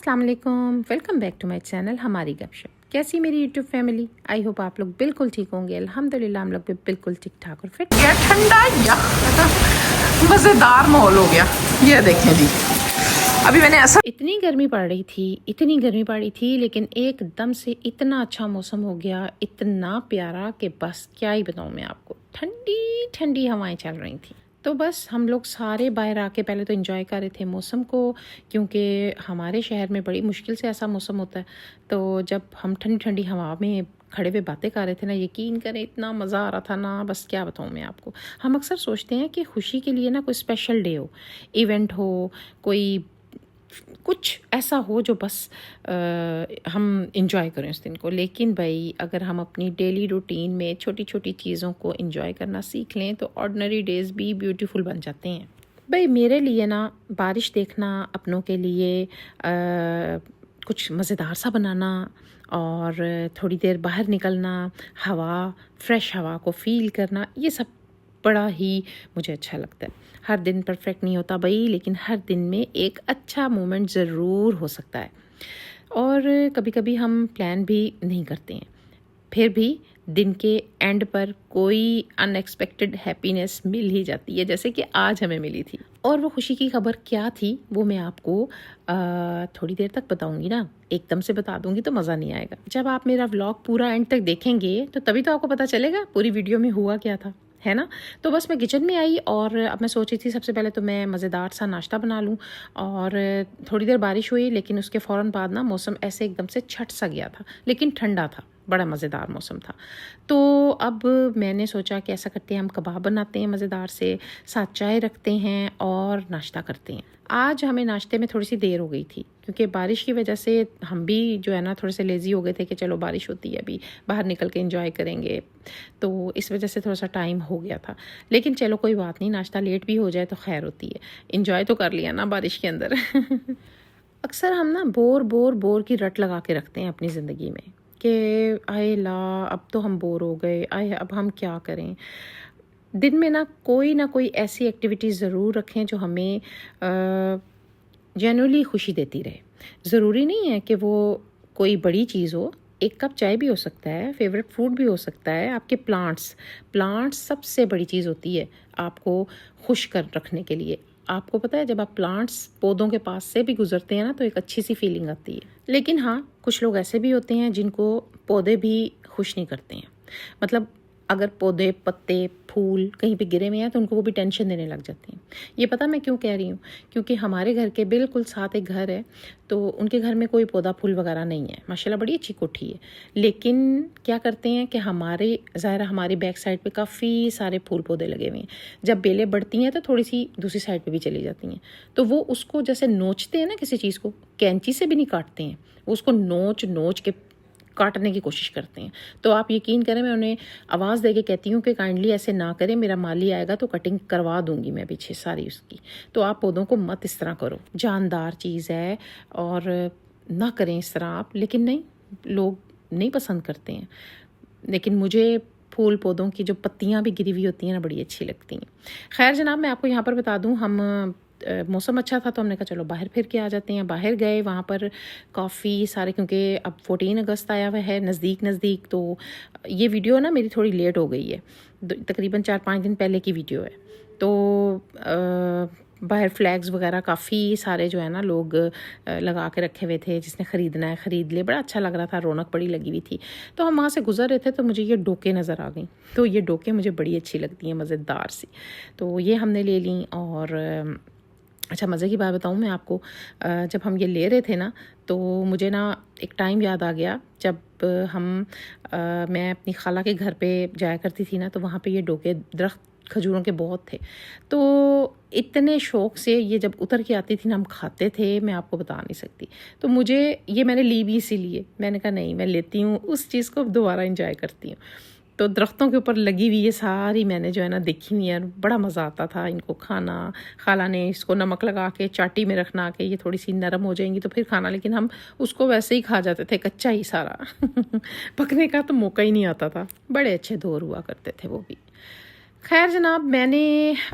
अस्सलाम वालेकुम, welcome back to my channel हमारी गपशप। कैसी मेरी यूट्यूब फैमिली, आई होप आप लोग बिल्कुल ठीक होंगे। अल्हम्दुलिल्लाह हम लोग भी बिल्कुल ठीक ठाक और फिट। गया ठंडा या मज़ेदार माहौल हो गया। ये देखें जी, अभी मैंने ऐसा इतनी गर्मी पड़ रही थी लेकिन एकदम से इतना अच्छा मौसम हो गया, इतना प्यारा कि बस क्या ही बताऊँ मैं आपको। ठंडी ठंडी हवाएं चल रही थी, तो बस हम लोग सारे बाहर आके पहले तो एंजॉय कर रहे थे मौसम को, क्योंकि हमारे शहर में बड़ी मुश्किल से ऐसा मौसम होता है। तो जब हम ठंडी ठंडी हवा में खड़े हुए बातें कर रहे थे ना, यकीन करें इतना मज़ा आ रहा था ना, बस क्या बताऊँ मैं आपको। हम अक्सर सोचते हैं कि खुशी के लिए ना कोई स्पेशल डे हो, इवेंट हो, कोई कुछ ऐसा हो जो बस हम इंजॉय करें उस दिन को। लेकिन भाई अगर हम अपनी डेली रूटीन में छोटी छोटी चीज़ों को इंजॉय करना सीख लें तो ऑर्डिनरी डेज़ भी ब्यूटीफुल बन जाते हैं। भाई मेरे लिए ना बारिश देखना, अपनों के लिए कुछ मज़ेदार सा बनाना और थोड़ी देर बाहर निकलना, फ्रेश हवा को फ़ील करना, ये सब बड़ा ही मुझे अच्छा लगता है। हर दिन परफेक्ट नहीं होता भाई, लेकिन हर दिन में एक अच्छा मोमेंट ज़रूर हो सकता है। और कभी कभी हम प्लान भी नहीं करते हैं, फिर भी दिन के एंड पर कोई अनएक्सपेक्टेड हैप्पीनेस मिल ही जाती है, जैसे कि आज हमें मिली थी। और वो खुशी की खबर क्या थी वो मैं आपको थोड़ी देर तक बताऊंगी ना, एकदम से बता दूंगी तो मज़ा नहीं आएगा। जब आप मेरा व्लॉग पूरा एंड तक देखेंगे तो तभी तो आपको पता चलेगा पूरी वीडियो में हुआ क्या था, है ना। तो बस मैं किचन में आई और अब मैं सोची थी सबसे पहले तो मैं मज़ेदार सा नाश्ता बना लूँ। और थोड़ी देर बारिश हुई, लेकिन उसके फ़ौरन बाद ना मौसम ऐसे एकदम से छट सा गया था, लेकिन ठंडा था, बड़ा मज़ेदार मौसम था। तो अब मैंने सोचा कि ऐसा करते हैं, हम कबाब बनाते हैं मज़ेदार से, साथ चाय रखते हैं और नाश्ता करते हैं। आज हमें नाश्ते में थोड़ी सी देर हो गई थी, क्योंकि बारिश की वजह से हम भी जो है ना थोड़े से लेज़ी हो गए थे कि चलो बारिश होती है, अभी बाहर निकल के एंजॉय करेंगे, तो इस वजह से थोड़ा सा टाइम हो गया था। लेकिन चलो कोई बात नहीं, नाश्ता लेट भी हो जाए तो खैर होती है, एंजॉय तो कर लिया ना बारिश के अंदर। अक्सर हम ना बोर की रट लगा के रखते हैं अपनी ज़िंदगी में कि आए ला अब तो हम बोर हो गए, आए अब हम क्या करें। दिन में ना कोई ऐसी एक्टिविटी ज़रूर रखें जो हमें जेन्युइनली खुशी देती रहे। ज़रूरी नहीं है कि वो कोई बड़ी चीज़ हो, एक कप चाय भी हो सकता है, फेवरेट फूड भी हो सकता है, आपके प्लांट्स सबसे बड़ी चीज़ होती है आपको खुश कर रखने के लिए। आपको पता है जब आप पौधों के पास से भी गुजरते हैं ना तो एक अच्छी सी फीलिंग आती है। लेकिन हाँ, कुछ लोग ऐसे भी होते हैं जिनको पौधे भी खुश नहीं करते हैं। मतलब अगर पौधे, पत्ते, फूल कहीं पे गिरे हुए हैं तो उनको वो भी टेंशन देने लग जाती हैं। ये पता मैं क्यों कह रही हूँ, क्योंकि हमारे घर के बिल्कुल साथ एक घर है, तो उनके घर में कोई पौधा फूल वगैरह नहीं है, माशाल्लाह बड़ी अच्छी कोठी है। लेकिन क्या करते हैं कि हमारे बैक साइड पे काफ़ी सारे फूल पौधे लगे हुए हैं। जब बेलें बढ़ती हैं तो थोड़ी सी दूसरी साइड पे भी चली जाती हैं, तो वो उसको जैसे नोचते हैं ना, किसी चीज़ को कैंची से भी नहीं काटते हैं, वो उसको नोच के काटने की कोशिश करते हैं। तो आप यकीन करें, मैं उन्हें आवाज़ दे के कहती हूँ कि काइंडली ऐसे ना करें, मेरा माली आएगा तो कटिंग करवा दूंगी मैं पीछे सारी उसकी। तो आप पौधों को मत इस तरह करो, जानदार चीज़ है और ना करें इस तरह आप। लेकिन नहीं, लोग नहीं पसंद करते हैं, लेकिन मुझे फूल पौधों की जो पत्तियाँ भी गिरी हुई होती हैं ना बड़ी अच्छी लगती हैं। खैर जनाब, मैं आपको यहाँ पर बता दूँ, हम मौसम अच्छा था तो हमने कहा चलो बाहर फिर के आ जाते हैं। बाहर गए, वहाँ पर काफ़ी सारे, क्योंकि अब 14 अगस्त आया हुआ है नज़दीक, तो ये वीडियो ना मेरी थोड़ी लेट हो गई है, तकरीबन 4-5 दिन पहले की वीडियो है। तो बाहर फ्लैग्स वगैरह काफ़ी सारे जो है ना लोग लगा के रखे हुए थे, जिसने ख़रीदना है ख़रीद ले, बड़ा अच्छा लग रहा था, रौनक बड़ी लगी हुई थी। तो हम वहाँ से गुजर रहे थे तो मुझे ये डोके नज़र आ गई, तो ये डोके मुझे बड़ी अच्छी लगती हैं, मज़ेदार सी, तो ये हमने ले ली। और अच्छा, मज़े की बात बताऊँ मैं आपको, जब हम ये ले रहे थे ना तो मुझे ना एक टाइम याद आ गया जब मैं अपनी खाला के घर पे जाया करती थी ना, तो वहाँ पे ये डोके दरख्त खजूरों के बहुत थे, तो इतने शौक़ से ये जब उतर के आती थी ना हम खाते थे, मैं आपको बता नहीं सकती। तो मुझे ये मैंने ली भी इसीलिए, मैंने कहा नहीं, मैं लेती हूँ उस चीज़ को दोबारा इंजॉय करती हूँ। तो दरख्तों के ऊपर लगी हुई ये सारी मैंने जो है ना देखी हुई है, बड़ा मज़ा आता था इनको खाना। खाला ने इसको नमक लगा के चाटी में रखना के ये थोड़ी सी नरम हो जाएंगी तो फिर खाना, लेकिन हम उसको वैसे ही खा जाते थे कच्चा ही सारा। पकने का तो मौका ही नहीं आता था, बड़े अच्छे दौर हुआ करते थे वो भी। खैर जनाब,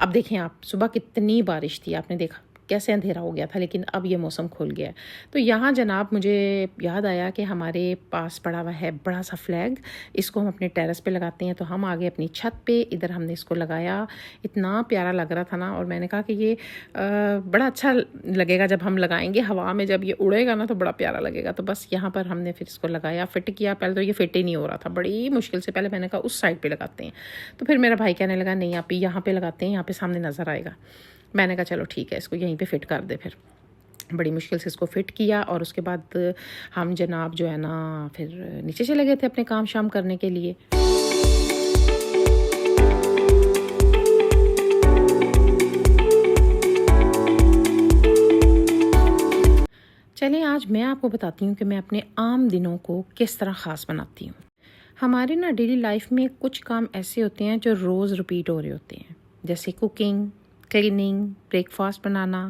अब देखें आप, सुबह कितनी बारिश थी, आपने देखा कैसे अंधेरा हो गया था, लेकिन अब ये मौसम खुल गया है। तो यहाँ जनाब मुझे याद आया कि हमारे पास पड़ा हुआ है बड़ा सा फ्लैग, इसको हम अपने टेरेस पे लगाते हैं। तो हम आ गए अपनी छत पे, इधर हमने इसको लगाया, इतना प्यारा लग रहा था ना। और मैंने कहा कि ये बड़ा अच्छा लगेगा जब हम लगाएंगे, हवा में जब ये उड़ेगा ना तो बड़ा प्यारा लगेगा। तो बस यहाँ पर हमने फिर इसको लगाया, फिट किया। पहले तो ये फिट ही नहीं हो रहा था, बड़ी मुश्किल से। पहले मैंने कहा उस साइड पे लगाते हैं, तो फिर मेरा भाई कहने लगा नहीं आप यहाँ पे लगाते हैं, यहाँ पे सामने नज़र आएगा। मैंने कहा चलो ठीक है, इसको यहीं पे फिट कर दे। फिर बड़ी मुश्किल से इसको फिट किया और उसके बाद हम जनाब जो है ना फिर नीचे चले गए थे अपने काम शाम करने के लिए। चलें आज मैं आपको बताती हूँ कि मैं अपने आम दिनों को किस तरह ख़ास बनाती हूँ। हमारे ना डेली लाइफ में कुछ काम ऐसे होते हैं जो रोज़ रिपीट हो रहे होते हैं, जैसे कुकिंग, क्लीनिंग, ब्रेकफास्ट बनाना,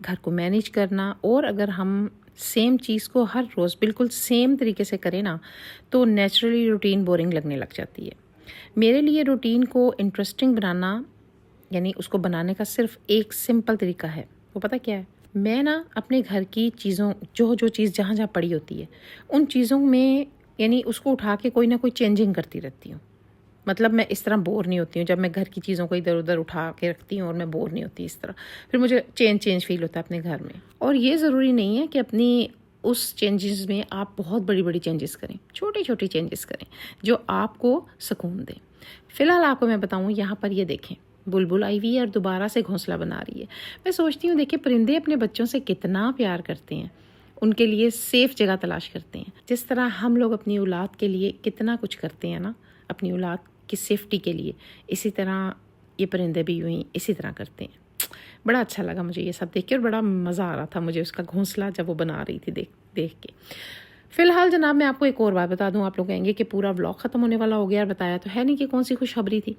घर को मैनेज करना। और अगर हम सेम चीज़ को हर रोज़ बिल्कुल सेम तरीके से करें ना तो नेचुरली रूटीन बोरिंग लगने लग जाती है। मेरे लिए रूटीन को इंटरेस्टिंग बनाना, यानी उसको बनाने का सिर्फ एक सिंपल तरीका है। वो पता क्या है? मैं ना अपने घर की चीज़ों, जो चीज़ जहाँ जहाँ पड़ी होती है उन चीज़ों में यानी उसको उठा के कोई ना कोई चेंजिंग करती रहती हूँ। मतलब मैं इस तरह बोर नहीं होती हूँ जब मैं घर की चीज़ों को इधर उधर उठा के रखती हूँ, और मैं बोर नहीं होती इस तरह। फिर मुझे चेंज फील होता है अपने घर में। और ये ज़रूरी नहीं है कि अपनी उस चेंजेस में आप बहुत बड़ी बड़ी चेंजेस करें, छोटी छोटी चेंजेस करें जो आपको सुकून दें। फ़िलहाल आपको मैं बताऊँ, यहाँ पर ये देखें, बुलबुल आई हुई है और दोबारा से घोंसला बना रही है। मैं सोचती हूँ देखिए परिंदे अपने बच्चों से कितना प्यार करते हैं, उनके लिए सेफ़ जगह तलाश करते हैं। जिस तरह हम लोग अपनी औलाद के लिए कितना कुछ करते हैं ना, अपनी औलाद की सेफ्टी के लिए, इसी तरह ये परिंदे भी यूँ ही इसी तरह करते हैं। बड़ा अच्छा लगा मुझे ये सब देख के, और बड़ा मज़ा आ रहा था मुझे उसका घोंसला जब वो बना रही थी देख के। फ़िलहाल जनाब मैं आपको एक और बात बता दूँ, आप लोग कहेंगे कि पूरा व्लॉग ख़त्म होने वाला हो गया और बताया तो है नहीं कि कौन सी खुशखबरी थी।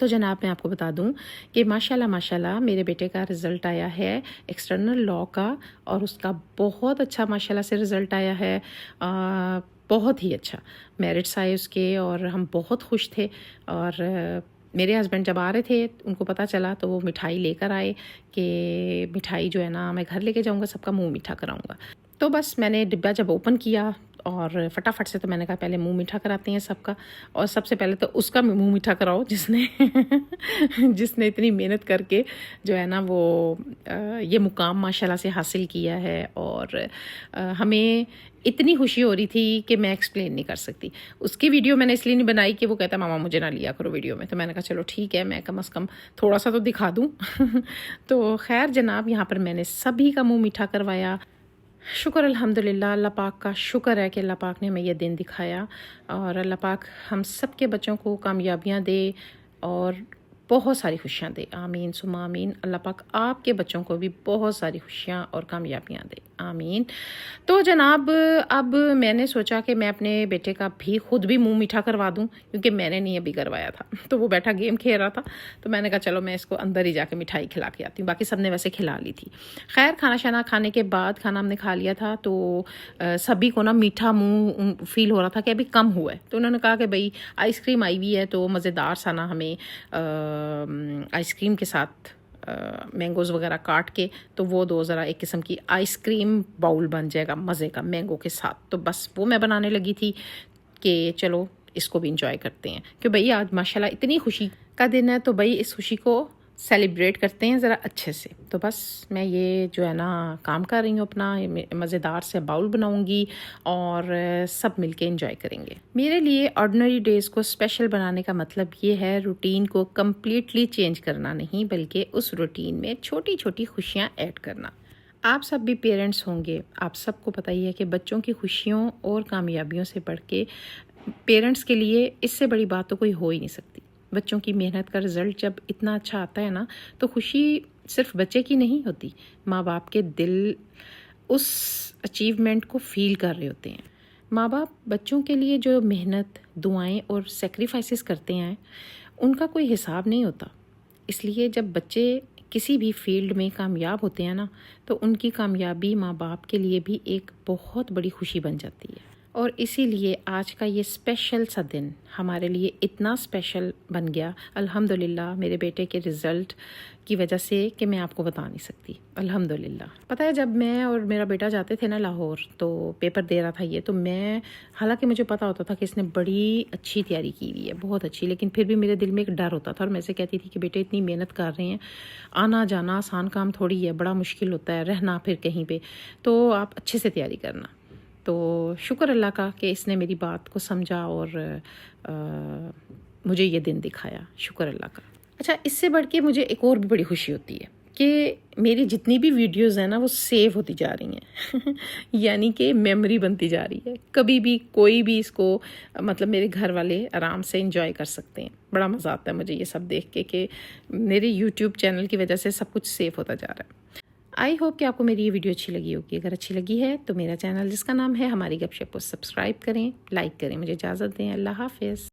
तो जनाब मैं आपको बता दूं कि माशाल्लाह मेरे बेटे का रिज़ल्ट आया है एक्सटर्नल लॉ का, और उसका बहुत अच्छा माशाल्लाह से रिज़ल्ट आया है। बहुत ही अच्छा मेरिट्स आए उसके, और हम बहुत खुश थे। और मेरे हस्बैंड जब आ रहे थे उनको पता चला तो वो मिठाई लेकर आए कि मिठाई जो है ना मैं घर लेके जाऊंगा, सबका मुंह मीठा कराऊंगा। तो बस मैंने डिब्बा जब ओपन किया और फटाफट से तो मैंने कहा पहले मुंह मीठा कराते हैं सबका, और सबसे पहले तो उसका मुंह मीठा कराओ जिसने जिसने इतनी मेहनत करके जो है ना वो ये मुकाम माशाल्लाह से हासिल किया है। और हमें इतनी खुशी हो रही थी कि मैं एक्सप्लेन नहीं कर सकती। उसकी वीडियो मैंने इसलिए नहीं बनाई कि वो कहता मामा मुझे ना लिया करो वीडियो में, तो मैंने कहा चलो ठीक है, मैं कम से कम थोड़ा सा तो दिखा दूँ। तो खैर जनाब यहाँ पर मैंने सभी का मुँह मीठा करवाया। शुक्र अल्हम्दुलिल्लाह, अल्लाह पाक का शुक्र है कि अल्लाह पाक ने हमें यह दिन दिखाया, और अल्लाह पाक हम सब के बच्चों को कामयाबियाँ दे और बहुत सारी खुशियाँ दे। आमीन सुमा आमीन। अल्लाह पाक आपके बच्चों को भी बहुत सारी खुशियाँ और कामयाबियाँ दे, आमीन। तो जनाब अब मैंने सोचा कि मैं अपने बेटे का भी खुद भी मुंह मीठा करवा दूं, क्योंकि मैंने नहीं अभी करवाया था। तो वो बैठा गेम खेल रहा था, तो मैंने कहा चलो मैं इसको अंदर ही जाके मिठाई खिला के आती हूँ। बाकी सबने वैसे खिला ली थी। खैर खाना शाना खाने के बाद, खाना हमने खा लिया था, तो सभी को ना मीठा मुँह फील हो रहा था कि अभी कम हुआ है। तो उन्होंने कहा कि भाई आइसक्रीम आई हुई है तो मज़ेदार सा ना हमें आइसक्रीम के साथ मैंगोज़ वगैरह काट के तो वो दो ज़रा, एक किस्म की आइसक्रीम बाउल बन जाएगा मज़े का मैंगो के साथ। तो बस वो मैं बनाने लगी थी कि चलो इसको भी इंजॉय करते हैं, कि भाई आज माशाल्लाह इतनी खुशी का दिन है, तो भाई इस खुशी को सेलिब्रेट करते हैं ज़रा अच्छे से। तो बस मैं ये जो है ना काम कर रही हूँ अपना, मज़ेदार से बाउल बनाऊँगी और सब मिलके एंजॉय करेंगे। मेरे लिए ऑर्डिनरी डेज़ को स्पेशल बनाने का मतलब ये है रूटीन को कम्प्लीटली चेंज करना नहीं, बल्कि उस रूटीन में छोटी छोटी खुशियाँ ऐड करना। आप सब भी पेरेंट्स होंगे, आप सबको पता ही है कि बच्चों की खुशियों और कामयाबियों से बढ़ के पेरेंट्स के लिए इससे बड़ी बात तो कोई हो ही नहीं सकती। बच्चों की मेहनत का रिज़ल्ट जब इतना अच्छा आता है ना, तो खुशी सिर्फ बच्चे की नहीं होती, माँ बाप के दिल उस अचीवमेंट को फील कर रहे होते हैं। माँ बाप बच्चों के लिए जो मेहनत, दुआएं और सेक्रीफाइसेस करते हैं उनका कोई हिसाब नहीं होता। इसलिए जब बच्चे किसी भी फील्ड में कामयाब होते हैं ना, तो उनकी कामयाबी माँ बाप के लिए भी एक बहुत बड़ी खुशी बन जाती है। اور اسی لیے آج کا یہ اسپیشل سا دن ہمارے لیے اتنا اسپیشل بن گیا الحمدللہ میرے بیٹے کے رزلٹ کی وجہ سے کہ میں آپ کو بتا نہیں سکتی الحمدللہ. پتہ ہے جب میں اور میرا بیٹا جاتے تھے نا لاہور تو پیپر دے رہا تھا یہ، تو میں حالانکہ مجھے پتا ہوتا تھا کہ اس نے بڑی اچھی تیاری کی ہوئی ہے، بہت اچھی، لیکن پھر بھی میرے دل میں ایک ڈر ہوتا تھا اور میں سے کہتی تھی کہ بیٹے اتنی محنت کر رہے ہیں، آنا جانا آسان کام تھوڑی ہے، بڑا مشکل ہوتا ہے رہنا پھر کہیں پہ، تو آپ اچھے سے تیاری کرنا. تو شکر اللہ کا کہ اس نے میری بات کو سمجھا اور مجھے یہ دن دکھایا، شکر اللہ کا. اچھا، اس سے بڑھ کے مجھے ایک اور بھی بڑی خوشی ہوتی ہے کہ میری جتنی بھی ویڈیوز ہیں نا وہ سیو ہوتی جا رہی ہیں یعنی کہ میموری بنتی جا رہی ہے، کبھی بھی کوئی بھی اس کو مطلب میرے گھر والے آرام سے انجوائے کر سکتے ہیں. بڑا مزہ آتا ہے مجھے یہ سب دیکھ کے کہ میرے یوٹیوب چینل کی وجہ سے سب کچھ سیو ہوتا جا رہا ہے. آئی ہوپ کہ آپ کو میری یہ ویڈیو اچھی لگی ہوگی. اگر اچھی لگی ہے تو میرا چینل جس کا نام ہے ہماری گپ شپ کو سبسکرائب کریں، لائک کریں. مجھے اجازت دیں، اللہ حافظ.